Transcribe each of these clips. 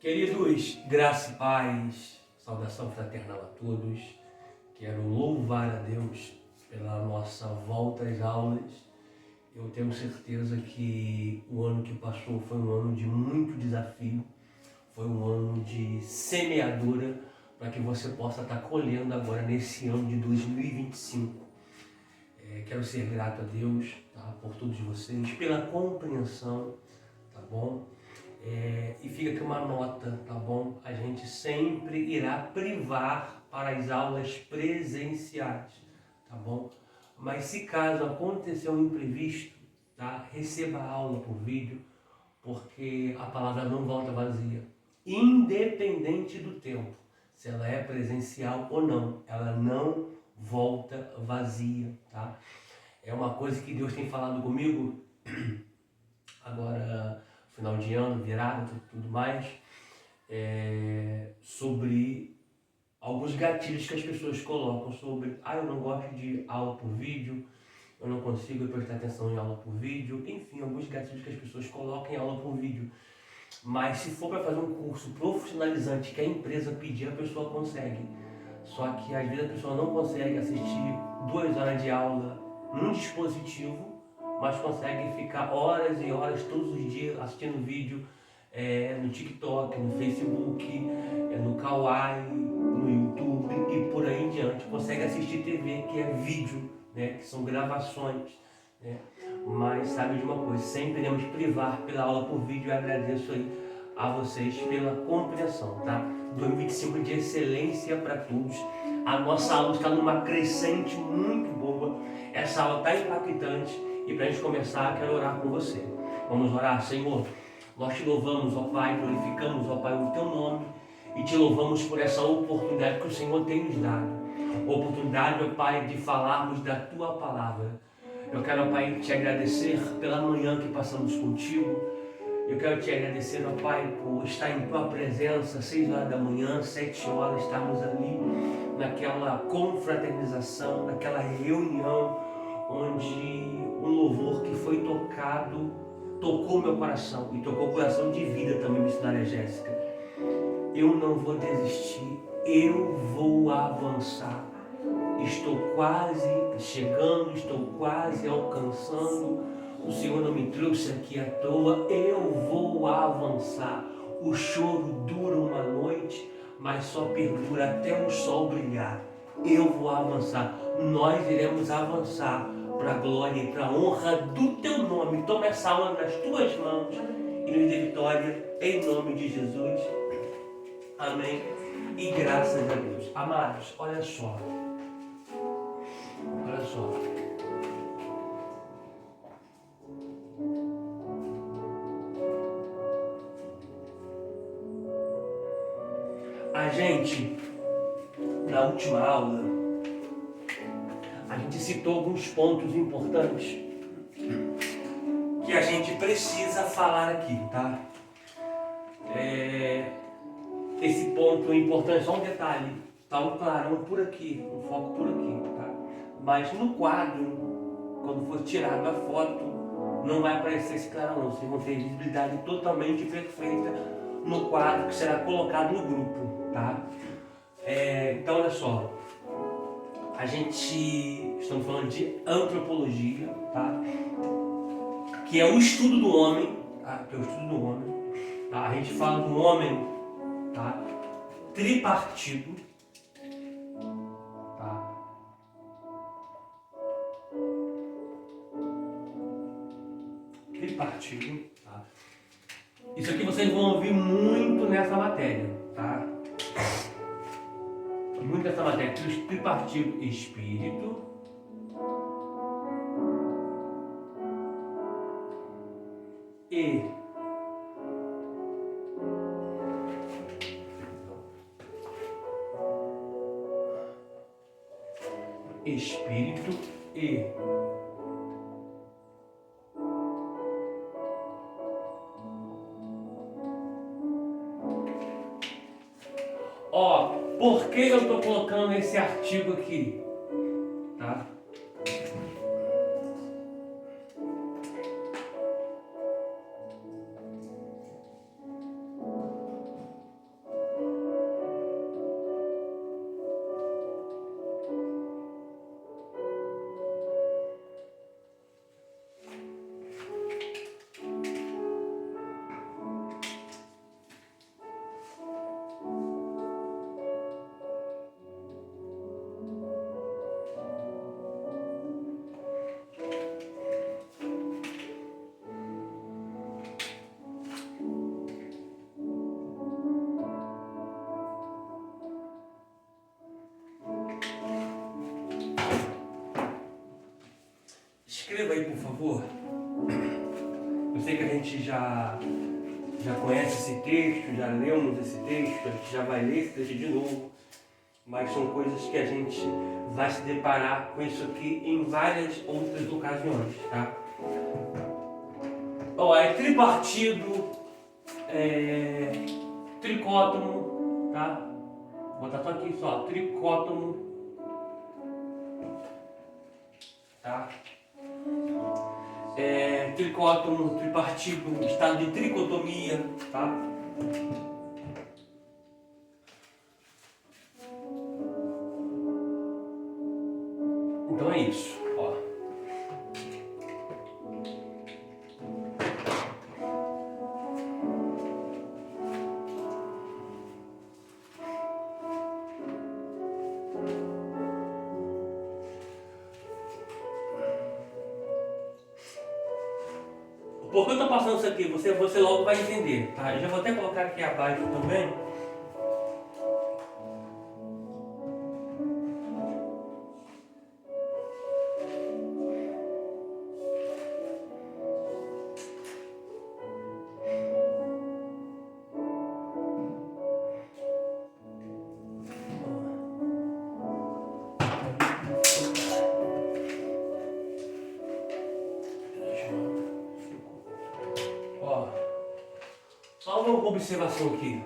Queridos, graça e paz, saudação fraternal a todos. Quero louvar a Deus pela nossa volta às aulas. Eu tenho certeza que o ano que passou foi um ano de muito desafio, foi um ano de semeadura para que você possa estar colhendo agora nesse ano de 2025. Quero ser grato a Deus, tá, por todos vocês, pela compreensão, tá bom? E fica aqui uma nota, tá bom? A gente sempre irá privar para as aulas presenciais, tá bom? Mas se caso acontecer um imprevisto, tá? Receba a aula por vídeo, porque a palavra não volta vazia. Independente do tempo, se ela é presencial ou não, ela não volta vazia, tá? É uma coisa que Deus tem falado comigo agora, final de ano, virada, tudo mais, sobre alguns gatilhos que as pessoas colocam sobre, eu não gosto de aula por vídeo, eu não consigo prestar atenção em aula por vídeo, enfim, alguns gatilhos que as pessoas colocam em aula por vídeo. Mas se for para fazer um curso profissionalizante que a empresa pedir, a pessoa consegue. Só que às vezes a pessoa não consegue assistir 2 horas de aula num dispositivo, mas consegue ficar horas e horas todos os dias assistindo vídeo no TikTok, no Facebook, no Kawaii, no YouTube e por aí em diante. Consegue assistir TV, que é vídeo, né, que são gravações, né? Mas sabe de uma coisa, sempre iremos privar pela aula por vídeo e agradeço aí a vocês pela compreensão, tá? 2025 de excelência para todos. A nossa aula está numa crescente muito boa. Essa aula está impactante e para a gente começar, quero orar com você. Vamos orar. Senhor, nós te louvamos, ó Pai, glorificamos, ó Pai, o teu nome e te louvamos por essa oportunidade que o Senhor tem nos dado. Oportunidade, ó Pai, de falarmos da tua palavra. Eu quero, ó Pai, te agradecer pela manhã que passamos contigo. Eu quero te agradecer, ó Pai, por estar em tua presença, 6 horas da manhã, 7 horas, estarmos ali naquela confraternização, naquela reunião, onde um louvor que foi tocado, tocou meu coração e tocou o coração de vida também, missionária Jéssica. Eu não vou desistir, eu vou avançar. Estou quase chegando, estou quase alcançando. O Senhor não me trouxe aqui à toa, eu vou avançar. O choro dura uma noite, mas só perdura até o sol brilhar. Eu vou avançar, nós iremos avançar para a glória e para a honra do teu nome. Toma essa aula nas tuas mãos e nos dê vitória, em nome de Jesus. Amém. E graças a Deus. Amados, olha só. Olha só. A gente, na última aula, a gente citou alguns pontos importantes que a gente precisa falar aqui, tá? Esse ponto importante, só um detalhe, tá um clarão por aqui, um foco por aqui, tá? Mas no quadro, quando for tirado a foto, não vai aparecer esse clarão não, vocês vão ter visibilidade totalmente perfeita no quadro que será colocado no grupo, tá? Então olha só, estamos falando de antropologia, tá? Que é o estudo do homem, tá? Que é o estudo do homem, tá? A gente fala do homem, tá? Tripartido, tá? Tripartido, tá? Isso aqui vocês vão ouvir muito nessa matéria, tá? Muito nessa matéria, tripartido espírito, e espírito e por que eu estou colocando esse artigo aqui, tá? gente já conhece esse texto, já lemos esse texto, a gente já vai ler esse texto de novo, mas são coisas que a gente vai se deparar com isso aqui em várias outras ocasiões, tá? Ó, é tripartido, tricótomo, tá? Vou botar só aqui, só, tricótomo, tá? Tricótomo, tripartido, estado de tricotomia, tá? Então é isso, ó. Por que eu estou passando isso aqui? Você logo vai entender, tá? Eu já vou até colocar aqui abaixo também. Ó, só uma observação aqui.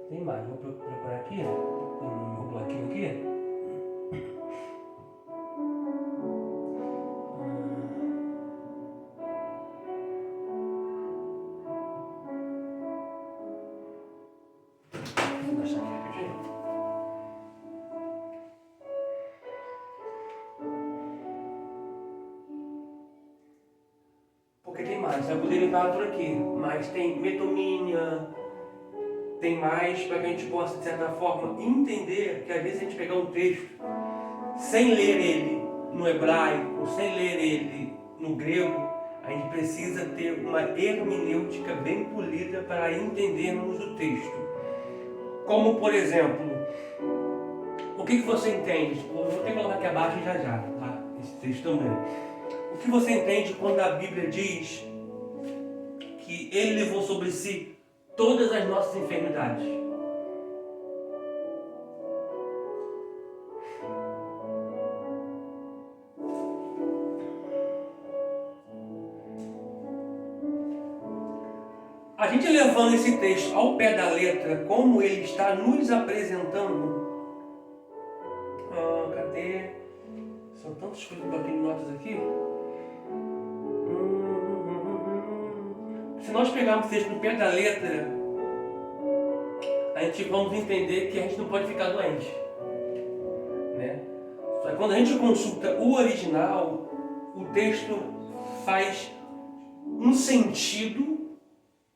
Tem mais, vou procurar aqui, um bloquinho aqui. Vou deixar aqui rapidinho. Porque tem mais, eu poderia falar por aqui, mas tem metomínia, tem mais para que a gente possa, de certa forma, entender que às vezes a gente pegar um texto sem ler ele no hebraico, sem ler ele no grego, A gente precisa ter uma hermenêutica bem polida para entendermos o texto. Como, por exemplo, o que você entende? Vou até colocar aqui abaixo já já, tá? Esse texto também. O que você entende quando a Bíblia diz que Ele levou sobre si todas as nossas enfermidades? A gente levando esse texto ao pé da letra, como ele está nos apresentando. Cadê? São tantas coisas para abrir notas aqui. Se nós pegarmos o texto no pé da letra, a gente vamos entender que a gente não pode ficar doente, né? Só que quando a gente consulta o original, o texto faz um sentido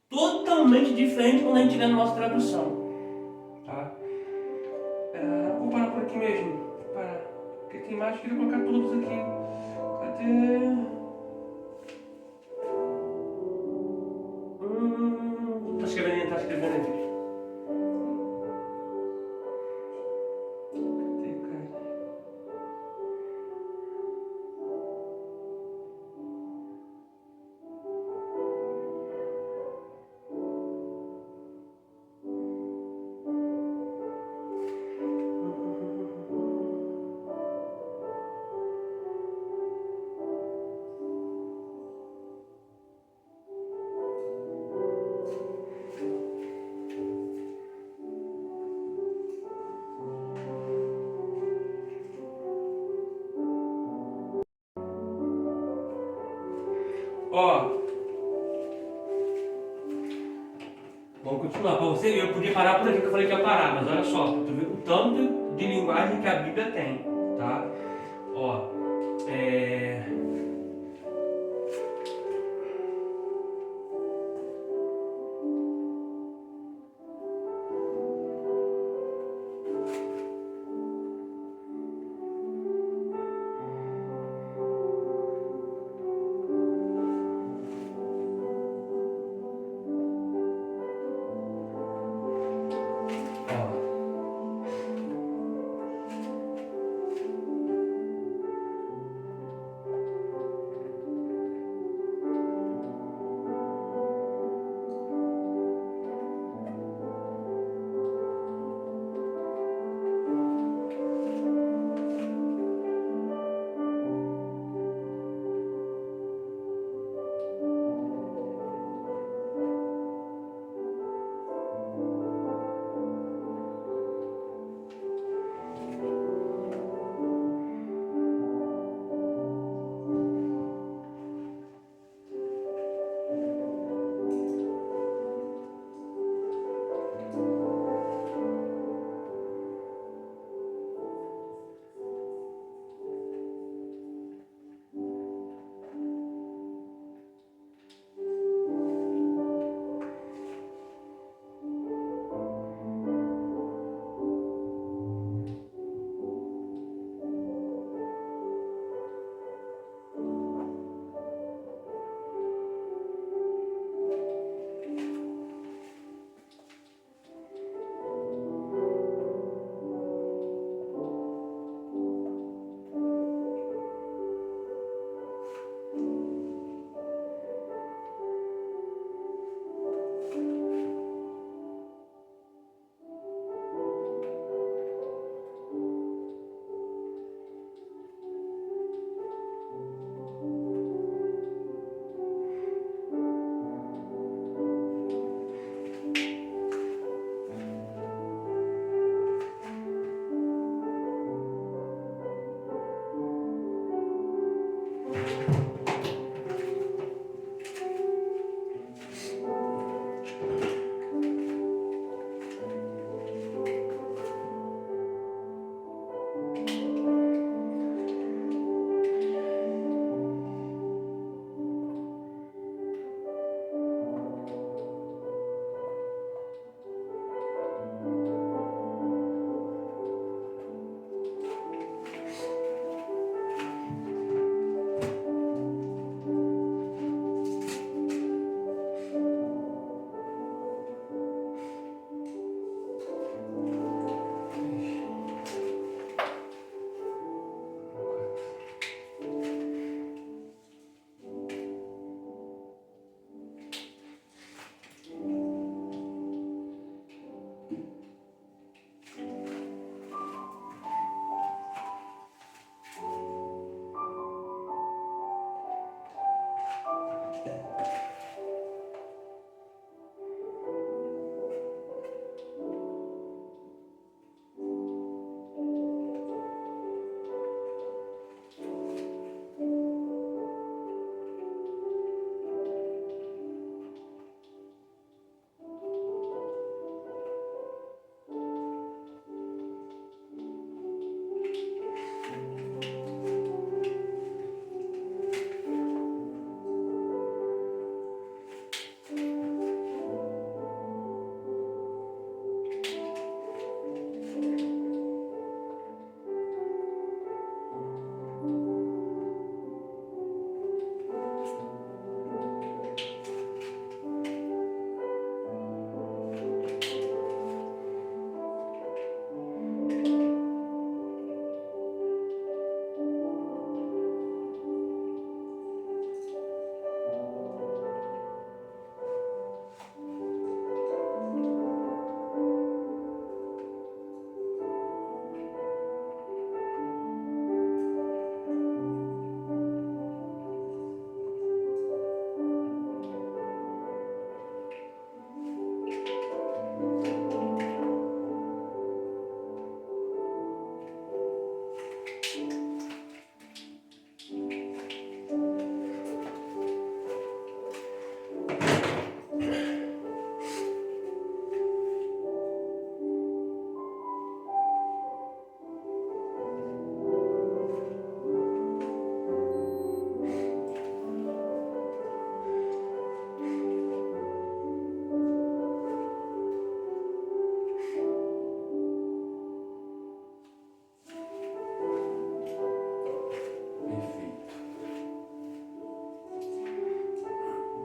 totalmente diferente quando a gente lê na nossa tradução, tá? Vou parar por aqui mesmo, vou parar, porque tem mais, eu queria colocar todos aqui. Cadê? Tá escrevendo aí. Cadê, cara? Ó, vamos continuar. Para você ver, eu podia parar por aqui que eu falei que ia parar, mas olha só, tu vê o tanto de linguagem que a Bíblia tem, tá? Ó, ó.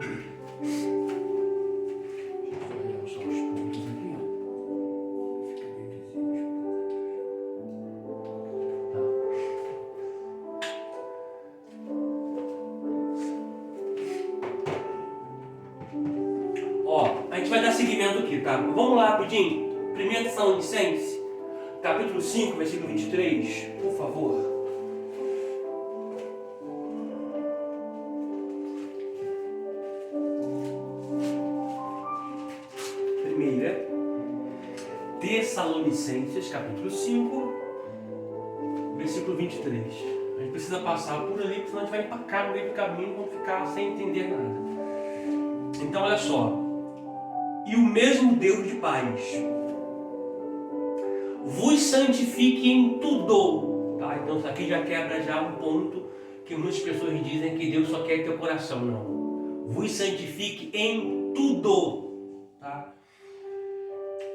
Deixa eu só realçar os pontos aqui, ó. Fica bem visível. Tá. Ó, a gente vai dar seguimento aqui, tá? Vamos lá rapidinho. 1 Tessalonicenses, capítulo 5, versículo 23, por favor. Tessalonicenses, capítulo 5, versículo 23. A gente precisa passar por ali, porque senão a gente vai empacar no meio do caminho e vamos ficar sem entender nada. Então, olha só. E o mesmo Deus de paz vos santifique em tudo. Tá? Então, isso aqui já quebra já um ponto que muitas pessoas dizem que Deus só quer teu coração. Não. Vos santifique em tudo. Tá?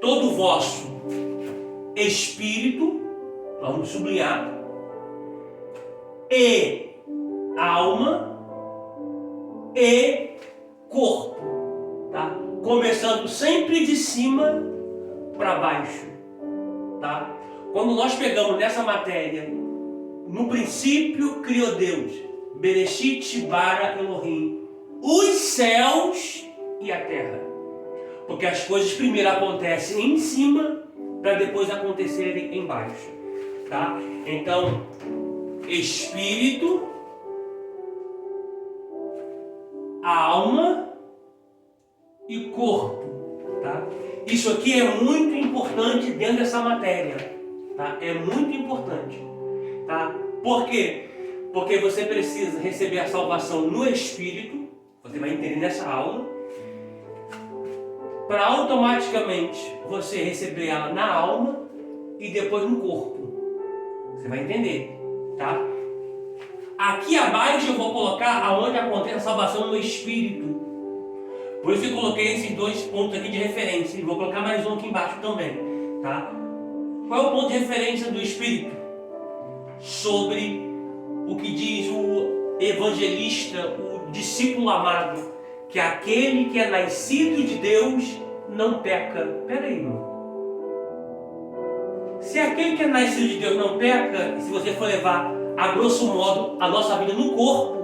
Todo o vosso espírito, vamos sublinhar, e alma e corpo, tá? Começando sempre de cima para baixo, tá? Quando nós pegamos nessa matéria, no princípio criou Deus, Bereshit bara Elohim, os céus e a terra. Porque as coisas primeiro acontecem em cima para depois acontecerem embaixo, tá? Então, espírito, alma e corpo, tá? Isso aqui é muito importante dentro dessa matéria, tá? É muito importante, tá? Por quê? Porque você precisa receber a salvação no espírito, você vai entender nessa aula, para automaticamente você receber ela na alma e depois no corpo. Você vai entender, tá? Aqui abaixo eu vou colocar aonde acontece a salvação no espírito. Por isso eu coloquei esses dois pontos aqui de referência. E vou colocar mais um aqui embaixo também, tá? Qual é o ponto de referência do espírito? Sobre o que diz o evangelista, o discípulo amado, que aquele que é nascido de Deus não peca. Pera aí, irmão. Se aquele que é nascido de Deus não peca, e se você for levar a grosso modo a nossa vida no corpo,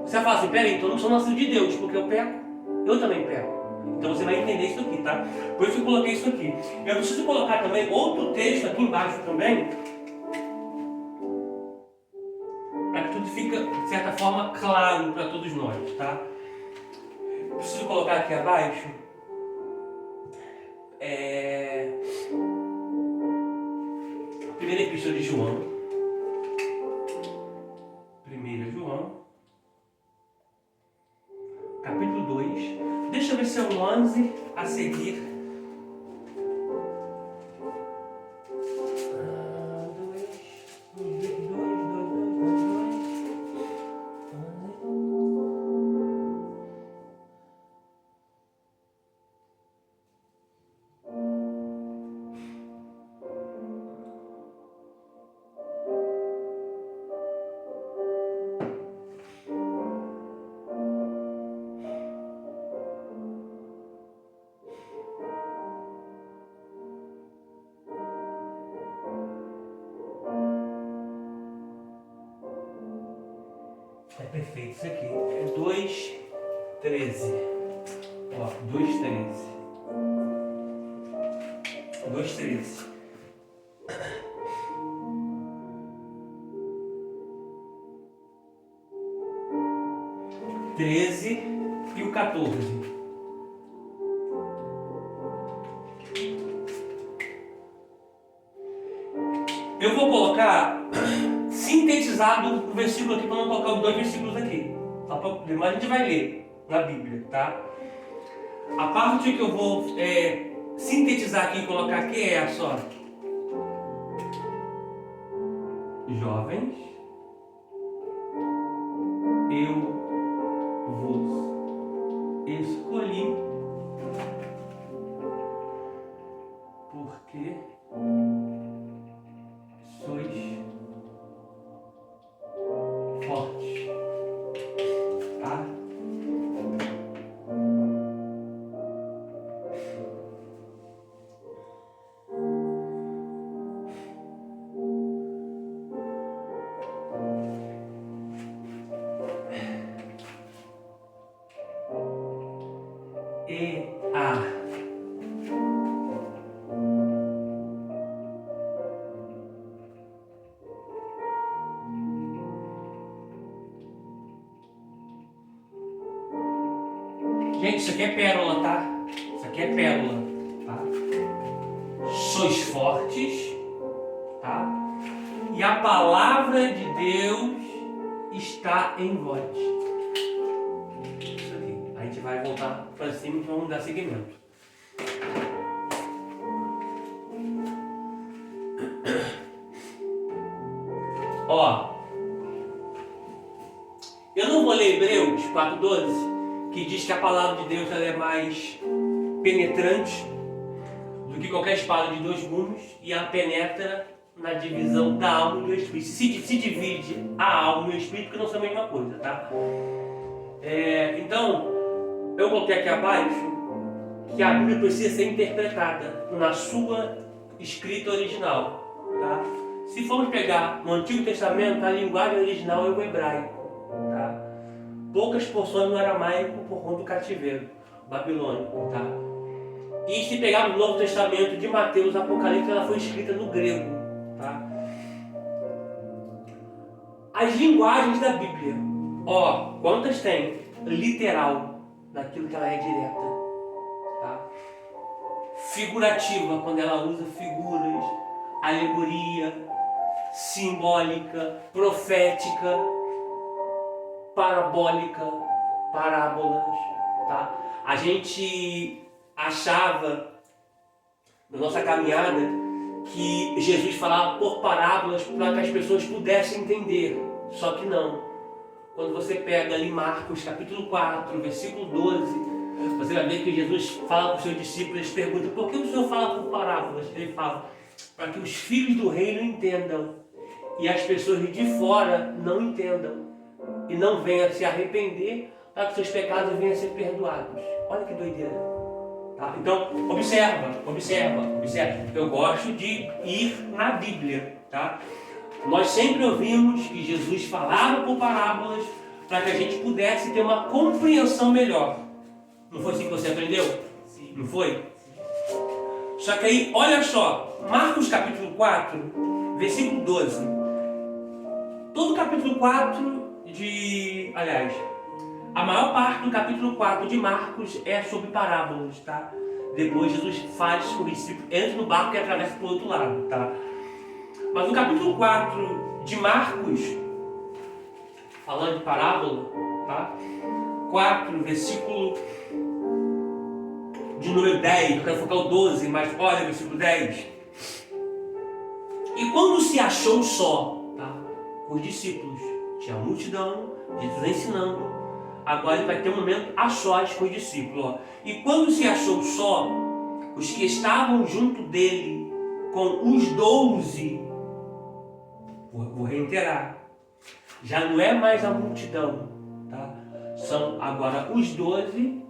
você vai falar assim, pera aí, então eu não sou nascido de Deus, porque eu peco, eu também peco. Então você vai entender isso aqui, tá? Por isso que eu coloquei isso aqui. Eu preciso colocar também outro texto aqui embaixo também, para que tudo fique, de certa forma, claro para todos nós, tá? Preciso colocar aqui abaixo a primeira epístola de João. 1 João, capítulo 2. Deixa eu ver se é o 11 a seguir. É perfeito isso aqui. É 2:13. Ó, 2:13. 2:13. 13 e o 14. Eu vou colocar sintetizado o versículo aqui para não colocar os dois versículos aqui. Mas a gente vai ler na Bíblia, tá? A parte que eu vou sintetizar aqui e colocar aqui é a só. Jovens, eu vos escolhi porque sois fortes, tá? e a. Gente, isso aqui é pérola, tá? Isso aqui é pérola, tá? Sois fortes, tá? E a palavra de Deus está em vós. Isso aqui. A gente vai voltar para cima e vamos dar seguimento. Ó, eu não vou ler Hebreus 4:12, que diz que a palavra de Deus ela é mais penetrante do que qualquer espada de dois gumes e ela penetra na divisão da alma e do espírito. Se divide a alma e o espírito, que não são a mesma coisa, tá? Então, eu coloquei aqui abaixo que a Bíblia precisa ser interpretada na sua escrita original, tá? Se formos pegar no Antigo Testamento, a linguagem original é o hebraico, tá? Poucas porções no aramaico por conta do cativeiro babilônico, tá? E se pegar no Novo Testamento de Mateus, Apocalipse, ela foi escrita no grego, tá? As linguagens da Bíblia, ó, quantas tem? Literal, daquilo que ela é direta, tá? Figurativa, quando ela usa figuras, alegoria, simbólica, profética, parabólica, parábolas, tá? A gente achava, na nossa caminhada, que Jesus falava por parábolas para que as pessoas pudessem entender, só que não. Quando você pega ali Marcos capítulo 4, versículo 12, você vai ver que Jesus fala para os seus discípulos, eles perguntam, por que o Senhor fala por parábolas? Ele fala, para que os filhos do reino entendam e as pessoas de fora não entendam e não venham a se arrepender para que seus pecados venham a ser perdoados. Olha que doideira. Tá? Então, observa. Eu gosto de ir na Bíblia. Tá? Nós sempre ouvimos que Jesus falava por parábolas para que a gente pudesse ter uma compreensão melhor. Não foi assim que você aprendeu? Sim. Não foi? Só que aí, olha só, Marcos capítulo 4, versículo 12. Todo o capítulo 4 aliás, a maior parte do capítulo 4 de Marcos é sobre parábolas, tá? Depois Jesus faz o discípulo entra no barco e atravessa para o outro lado, tá? Mas no capítulo 4 de Marcos, falando de parábola, tá? 4, versículo de número 10, eu quero focar o 12, mas olha o versículo 10. E quando se achou só, tá? Os discípulos, tinha a multidão, Jesus ensinando, agora ele vai ter um momento a sós com os discípulos. Ó. E quando se achou só, os que estavam junto dele, com os 12, vou reiterar, já não é mais a multidão, tá? São agora os 12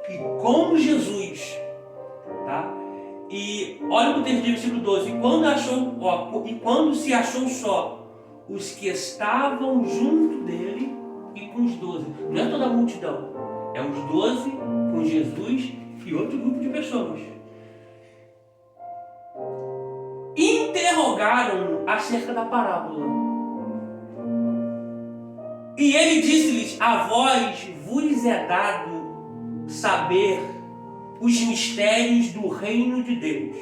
e com Jesus, tá? E olha o texto de versículo 12, e quando se achou só, os que estavam junto dele e com os 12, não é toda a multidão, é os 12 com Jesus e outro grupo de pessoas. Interrogaram-no acerca da parábola. E ele disse-lhes, a vós vos é dado saber os mistérios do reino de Deus,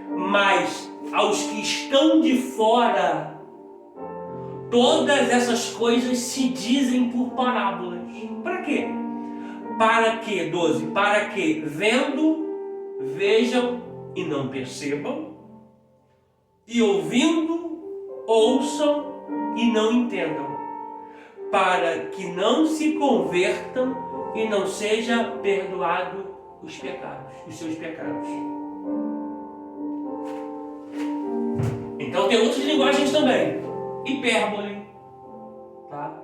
mas aos que estão de fora, todas essas coisas se dizem por parábolas. Para quê? Para que, 12, para que, vendo, vejam e não percebam, e ouvindo, ouçam e não entendam, para que não se convertam e não seja perdoado os seus pecados. Então tem outras linguagens também. Hipérbole, tá?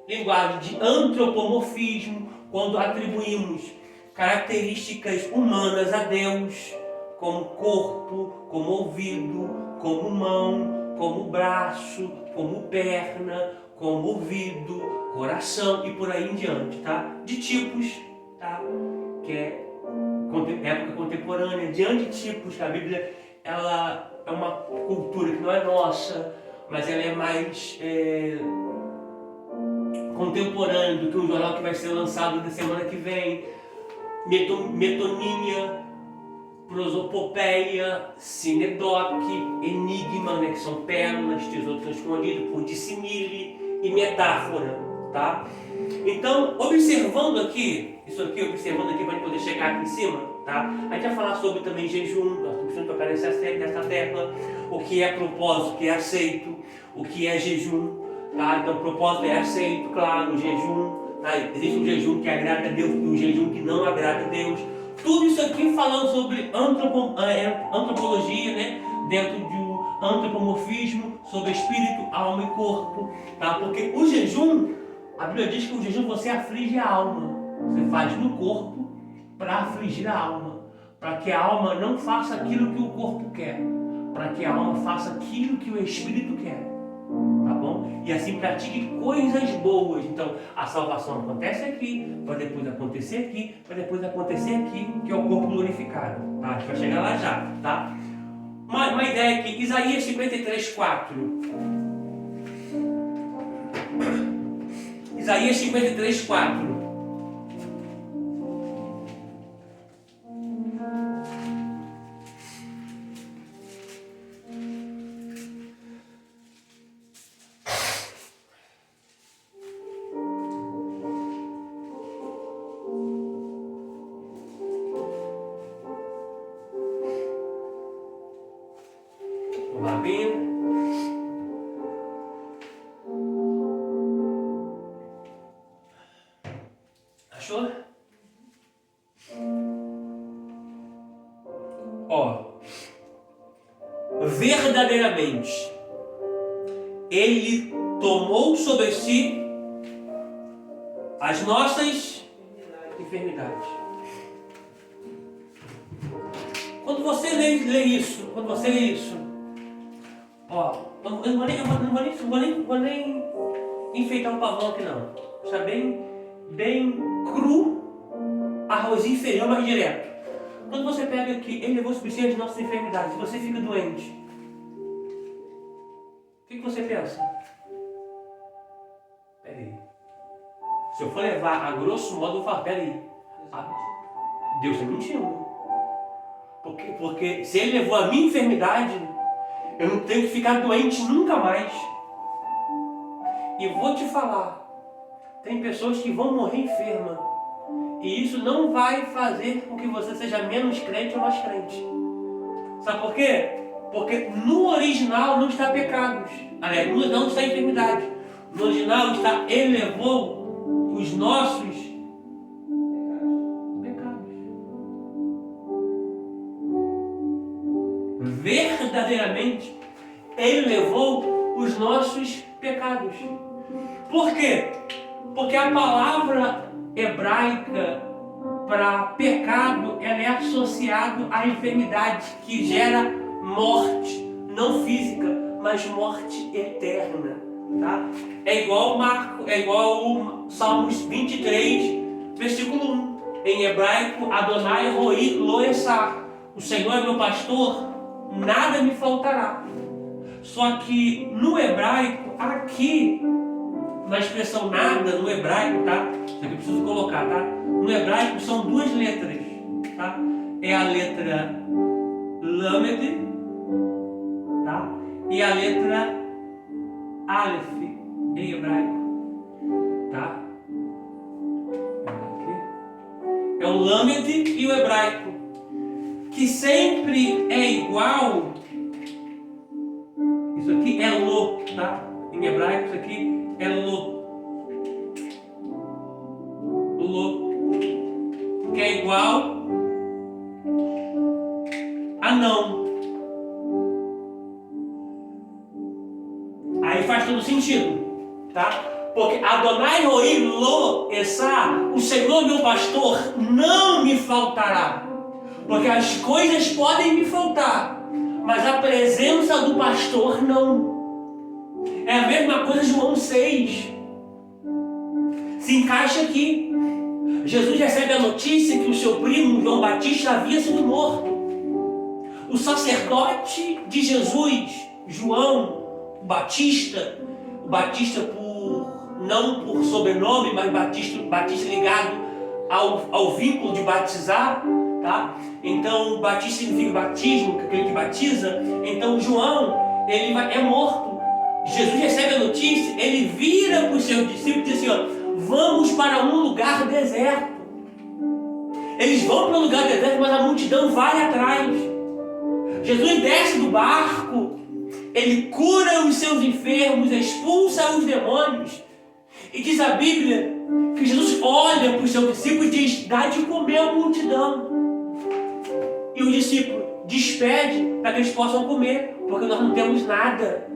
Linguagem de antropomorfismo, quando atribuímos características humanas a Deus, como corpo, como ouvido, como mão, como braço, como perna, como ouvido, coração e por aí em diante, tá? De tipos tá? Que é época contemporânea, de antitipos, que a Bíblia ela é uma cultura que não é nossa, mas ela é mais contemporânea do que um jornal que vai ser lançado na semana que vem. Metonímia, prosopopeia, sinedoque, enigma, né, que são pérolas, tesouros escondidos, por dissimile e metáfora, tá? Então, observando aqui, isso aqui, observando aqui para a gente poder chegar aqui em cima, tá? A gente vai falar sobre também jejum, nós estamos precisando tocar nessa tecla, o que é propósito, o que é aceito, o que é jejum, tá? Então, propósito é aceito, claro, o jejum, tá? Existe um jejum que agrada a Deus e um jejum que não agrada a Deus. Tudo isso aqui falando sobre antropologia, né? Dentro de um antropomorfismo, sobre espírito, alma e corpo, tá? Porque o jejum, a Bíblia diz que o jejum você aflige a alma. Você faz no corpo para afligir a alma. Para que a alma não faça aquilo que o corpo quer. Para que a alma faça aquilo que o espírito quer. Tá bom? E assim pratique coisas boas. Então, a salvação acontece aqui, para depois acontecer aqui, para depois acontecer aqui, que é o corpo glorificado. Tá? A gente vai chegar lá já, tá? Uma ideia aqui, Isaías 53:4. Isaías 53:4. Achou? Ó, verdadeiramente, Ele tomou sobre si as nossas enfermidades. Quando você lê isso, ó, eu não vou nem enfeitar o pavão aqui não. Está bem cru, arrozinho feijão, mas direto. Quando você pega aqui, Ele levou sobre si as nossas enfermidades, e você fica doente, o que você pensa? Peraí. Se eu for levar a grosso modo, eu falo, peraí, Deus está mentindo. Porque se Ele levou a minha enfermidade, eu não tenho que ficar doente nunca mais. E vou te falar, tem pessoas que vão morrer enfermas. E isso não vai fazer com que você seja menos crente ou mais crente. Sabe por quê? Porque no original não está pecados. Aliás, não está enfermidade. No original está Ele levou os nossos pecados. Verdadeiramente, Ele levou os nossos pecados. Por quê? Porque a palavra hebraica para pecado, ela é associada à enfermidade que gera morte, não física, mas morte eterna, tá? É igual o Salmos 23, versículo 1. Em hebraico, Adonai Roi Lo Esar. O Senhor é meu pastor, nada me faltará. Só que no hebraico, aqui, na expressão nada, no hebraico, tá? Isso aqui eu preciso colocar, tá? No hebraico são duas letras, tá? É a letra Lamed, tá? E a letra Aleph, em hebraico, tá? É o Lamed e o hebraico, que sempre é igual. Isso aqui é Lo, tá? Em hebraico, isso aqui é Lo, que é igual a não. Aí faz todo sentido, tá? Porque Adonai Roi Lo Esar, o Senhor meu pastor não me faltará. Porque as coisas podem me faltar, mas a presença do pastor não. É a mesma coisa de João 6. Se encaixa aqui. Jesus recebe a notícia que o seu primo, João Batista, havia sido morto. O sacerdote de Jesus, João Batista, não por sobrenome, mas Batista ligado ao vínculo de batizar, tá? Então, Batista significa batismo, aquele que batiza. Então, João, é morto. Jesus recebe a notícia, ele vira para os seus discípulos e diz assim, ó, vamos para um lugar deserto. Eles vão para um lugar deserto, mas a multidão vai atrás. Jesus desce do barco, ele cura os seus enfermos, expulsa os demônios. E diz a Bíblia que Jesus olha para os seus discípulos e diz, dá de comer a multidão. E o discípulo despede para que eles possam comer, porque nós não temos nada.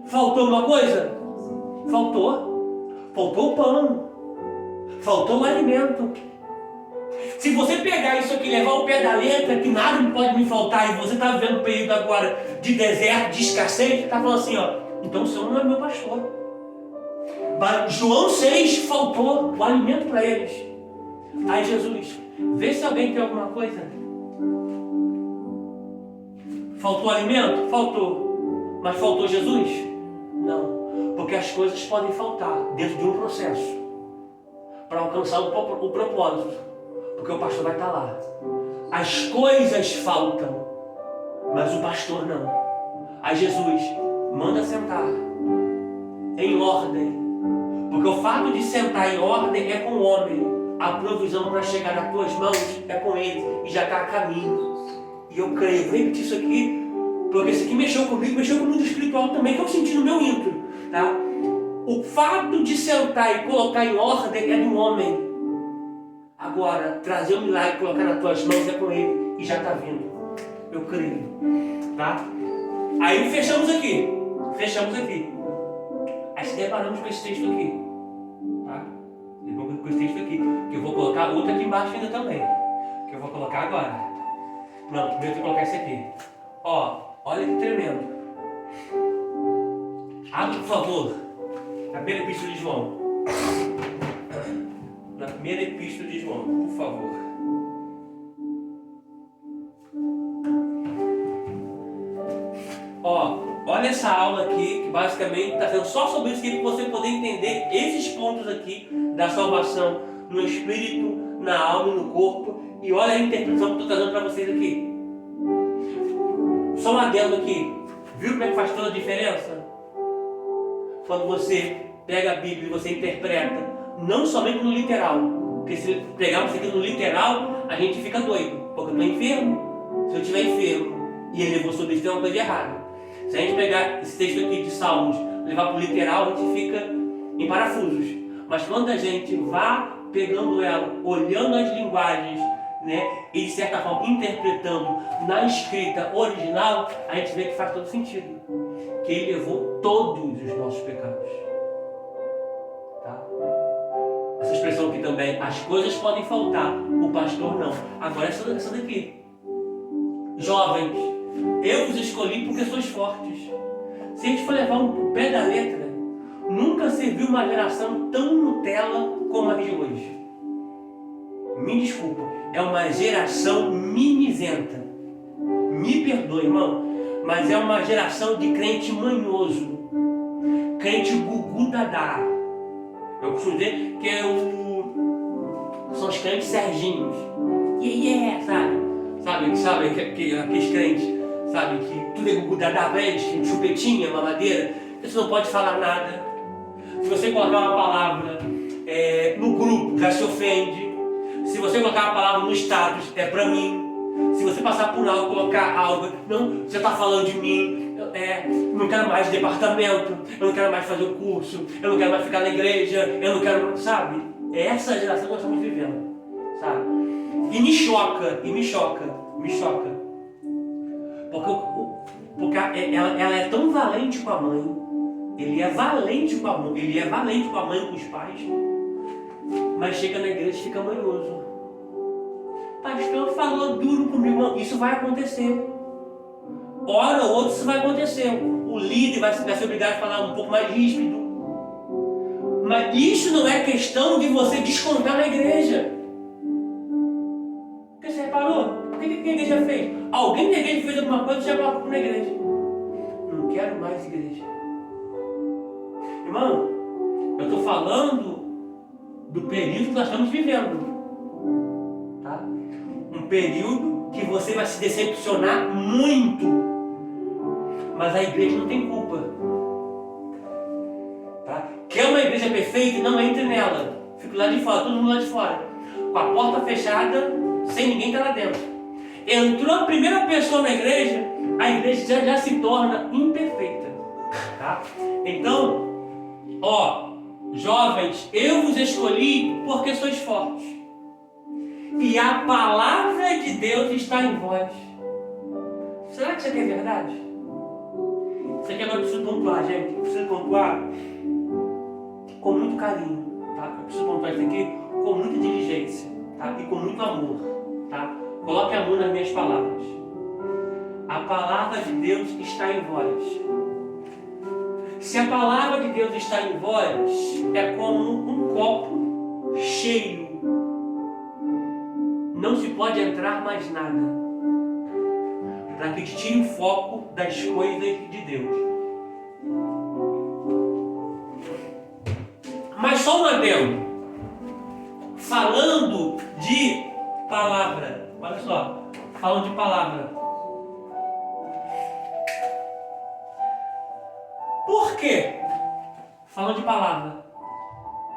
Faltou uma coisa? Faltou o pão, faltou o alimento. Se você pegar isso aqui e levar ao pé da letra, que nada pode me faltar, e você está vivendo um período agora de deserto, de escassez, está falando assim, ó, então o Senhor não é meu pastor. João 6 faltou o alimento para eles. Aí Jesus, vê se alguém tem alguma coisa. Faltou alimento? Faltou. Mas faltou Jesus? Não. Porque as coisas podem faltar dentro de um processo para alcançar o propósito. Porque o pastor vai estar lá. As coisas faltam, mas o pastor não. Aí Jesus manda sentar em ordem. Porque o fato de sentar em ordem é com o homem. A provisão para chegar nas tuas mãos é com ele. E já está a caminho. E eu creio, vou repetir isso aqui, porque isso aqui mexeu comigo, mexeu com o mundo espiritual também, que eu senti no meu íntimo. Tá? O fato de sentar e colocar em ordem é do homem. Agora, trazer um milagre e colocar nas tuas mãos é com ele. E já está vindo. Eu creio. Tá? Aí fechamos aqui. Aí se deparamos com esse texto aqui. Tá? Depois com esse texto aqui. Que eu vou colocar outro aqui embaixo ainda também. Que eu vou colocar agora. Não, primeiro eu vou colocar esse aqui. Ó, olha que tremendo. Abre, por favor, a primeira epístola de João. Na primeira epístola de João, por favor. Ó, olha essa aula aqui, que basicamente está sendo só sobre isso aqui, para você poder entender esses pontos aqui da salvação no espírito, na alma e no corpo. E olha a interpretação que eu estou trazendo para vocês aqui. Só um adendo aqui. Viu como é que faz toda a diferença? Quando você pega a Bíblia e você interpreta, não somente no literal. Porque se pegarmos isso aqui no literal, a gente fica doido. Porque eu estou enfermo. Se eu estiver enfermo e ele levou sobre isso, tem uma coisa errada. Se a gente pegar esse texto aqui de Salmos, levar para o literal, a gente fica em parafusos. Mas quando a gente vá pegando ela, olhando as linguagens, né, e de certa forma interpretando na escrita original, a gente vê que faz todo sentido. Que ele levou todos os nossos pecados. Tá? Essa expressão aqui também, as coisas podem faltar, o pastor não. Agora essa daqui. Jovens, eu vos escolhi porque sois fortes. Se a gente for levar um pé da letra, nunca se viu uma geração tão Nutella como a de hoje. Me desculpa, é uma geração mimizenta. Me perdoe, irmão, mas é uma geração de crente manhoso, crente gugu dadá. Eu costumo dizer que são os crentes Serginhos. Sabe, aqueles crentes, sabe, que tudo é gugu dadá pra eles, que chupetinha, mamadeira, você não pode falar nada. Se você colocar uma palavra no grupo, já se ofende. Se você colocar a palavra no status, é pra mim. Se você passar por algo, colocar algo, não, você está falando de mim, não quero mais departamento, eu não quero mais fazer o curso, eu não quero mais ficar na igreja, eu não quero mais, sabe? É essa geração que nós estamos vivendo, sabe? E me choca. Porque ela é tão valente com a mãe, ele é valente com a mãe, com os pais, mas chega na igreja e fica manhoso. Pastor falou duro comigo. Isso vai acontecer. Hora ou outra isso vai acontecer. O líder vai ser obrigado a falar um pouco mais ríspido. Mas isso não é questão de você descontar na igreja. Porque você reparou? O que a igreja fez? Alguém na igreja fez alguma coisa e já colocou na igreja. Não quero mais igreja. Irmão, eu estou falando do período que nós estamos vivendo. Tá? Um período que você vai se decepcionar muito. Mas a igreja não tem culpa. Tá? Quer uma igreja perfeita? Não entre nela. Fica lá de fora, todo mundo lá de fora. Com a porta fechada, sem ninguém estar lá dentro. Entrou a primeira pessoa na igreja, a igreja já se torna imperfeita. Tá? Então, jovens, eu vos escolhi porque sois fortes. E a palavra de Deus está em vós. Será que isso aqui é verdade? Isso aqui agora eu preciso pontuar, gente. Eu preciso pontuar com muito carinho. Tá? Eu preciso pontuar isso aqui com muita diligência, tá? E com muito amor. Tá? Coloque amor nas minhas palavras. A palavra de Deus está em vós. Se a palavra de Deus está em vós, é como um copo cheio. Não se pode entrar mais nada, para que te tire o foco das coisas de Deus. Mas só um adendo. Falando de palavra. Olha só. Falando de palavra. Por quê? Falando de palavra.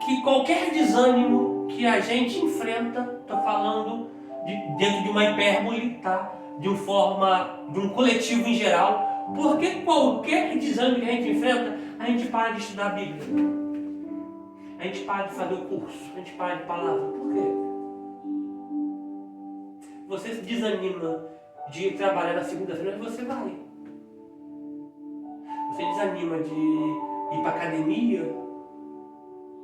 Que qualquer desânimo que a gente enfrenta, estou falando dentro de uma hipérbole, tá? De um coletivo em geral. Porque qualquer desânimo que a gente enfrenta, a gente para de estudar a Bíblia. A gente para de fazer o curso. A gente para de palavra. Por quê? Você se desanima de trabalhar na segunda-feira, mas você vai. Você desanima de ir para academia,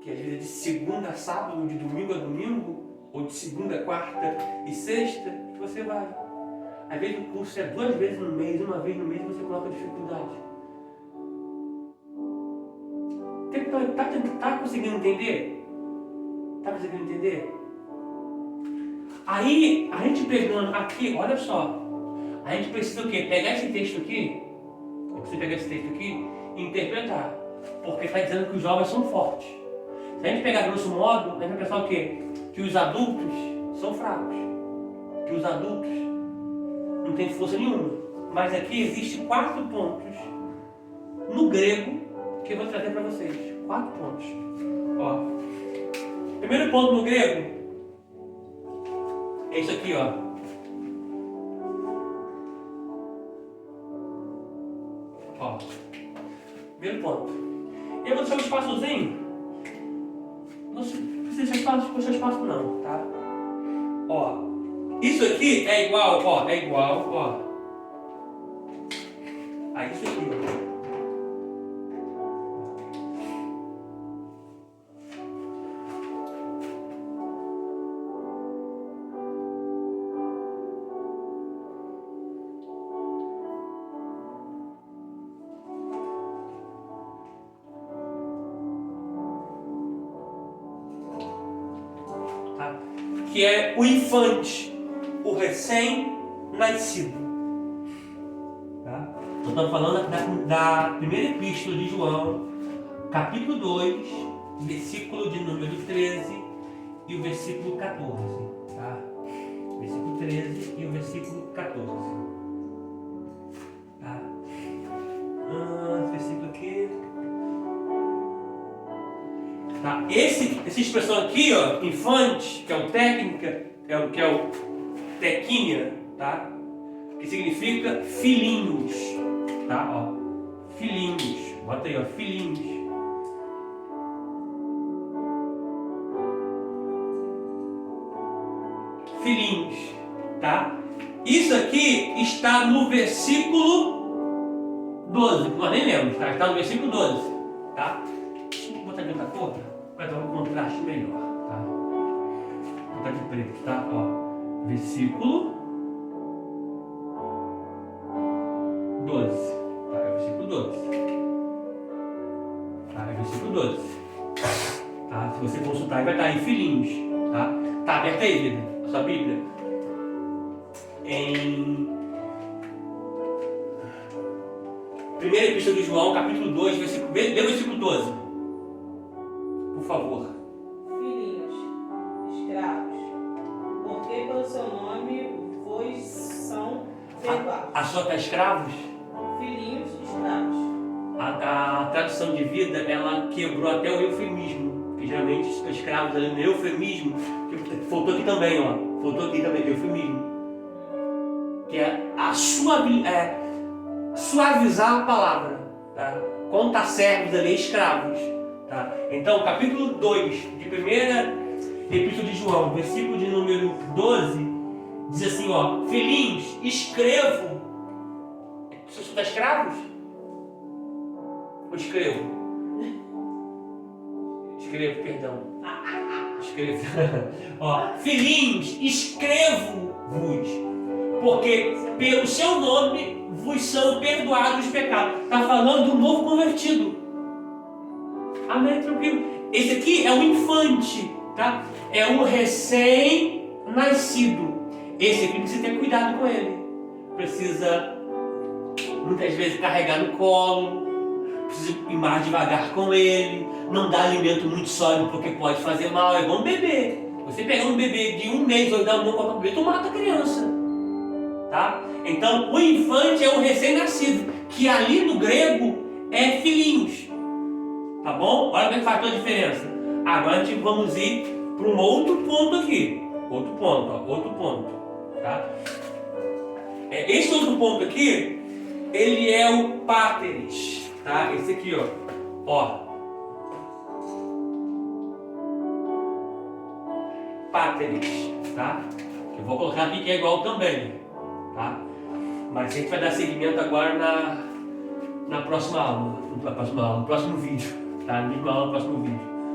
que às vezes é de segunda a sábado, de domingo a domingo, ou de segunda a quarta e sexta, você vai. Às vezes o curso é 2 vezes no mês, uma vez no mês você coloca dificuldade. Tá conseguindo entender? Tá conseguindo entender? Aí, a gente pegando aqui, olha só. A gente precisa o quê? Pegar esse texto aqui. Eu preciso pegar esse texto aqui e interpretar. Porque está dizendo que os jovens são fortes. Se a gente pegar grosso modo, a gente vai pensar o quê? Que os adultos são fracos. Que os adultos não têm força nenhuma. Mas aqui existem 4 pontos no grego que eu vou trazer para vocês. 4 pontos. Ó. Primeiro ponto no grego é isso aqui, ó. Ó. Primeiro ponto. Eu vou deixar um espaçozinho. Não precisa deixar espaço não, tá? Ó. Isso aqui é igual, ó. É igual, ó. A isso aqui, ó. Que é o infante, o recém-nascido. Tá? Nós estamos falando da primeira epístola de João, capítulo 2, versículo de número 13 e o versículo 14. Tá? Versículo 13 e o versículo 14. Tá? Esse versículo aqui. Tá? Essa expressão aqui, ó, infante, que é o técnica, que é o tequinha, tá? Que significa filhinhos, tá? Ó, filhinhos, bota aí, ó, filhinhos. Filhinhos, tá? Isso aqui está no versículo 12, nós nem lemos, tá? Está no versículo 12, tá? Deixa eu botar de outra cor, vai dar um contraste melhor, tá? Vou botar de preto, tá? Ó, versículo 12, tá? É o versículo 12. Tá? É o versículo 12. você consultar, vai estar aí, filhinhos, tá? Tá aberta aí, vida, a sua Bíblia. Em 1ª Epístola de João, capítulo 2, lê o versículo 12. Por favor. Filhinhos, escravos, porque pelo seu nome vos são perdoados. A sua está escravos? Filhinhos, escravos. A tradução de vida, ela quebrou até o eufemismo. Porque geralmente os escravos ali no eufemismo, que faltou aqui também, ó. Faltou aqui também, eufemismo. Que é a suavizar a palavra, tá? Quando tá servos ali, escravos, tá? Então, capítulo 2 de 1ª Epístola de João, versículo de número 12, diz assim, ó: filhinhos, escrevo. Você está escravos? Ou escrevo? Escrevo, perdão. Escrevo. Ó, filhinhos, escrevo-vos, porque pelo seu nome vos são perdoados os pecados. Está falando do novo convertido. Amém? Tranquilo? Esse aqui é um infante, tá? É um recém-nascido. Esse aqui precisa ter cuidado com ele. Precisa, muitas vezes, carregar no colo. Precisa ir mais devagar com ele. Não dá alimento muito sólido porque pode fazer mal. É igual um bebê. Você pegar um bebê de 1 mês ou dar um copo bebê, tu mata a criança. Tá? Então, o infante é o recém-nascido, que ali no grego é filhinhos. Tá bom? Olha como é que faz toda a diferença. Agora a gente vamos ir para um outro ponto aqui. Outro ponto, ó. Outro ponto. Tá? Esse outro ponto aqui, ele é o páteres. Tá? Esse aqui, ó. Páteres. Tá? Eu vou colocar aqui que é igual também. Tá? Mas a gente vai dar seguimento agora na próxima aula. No próximo vídeo. Tá? Na mesma aula, no próximo vídeo.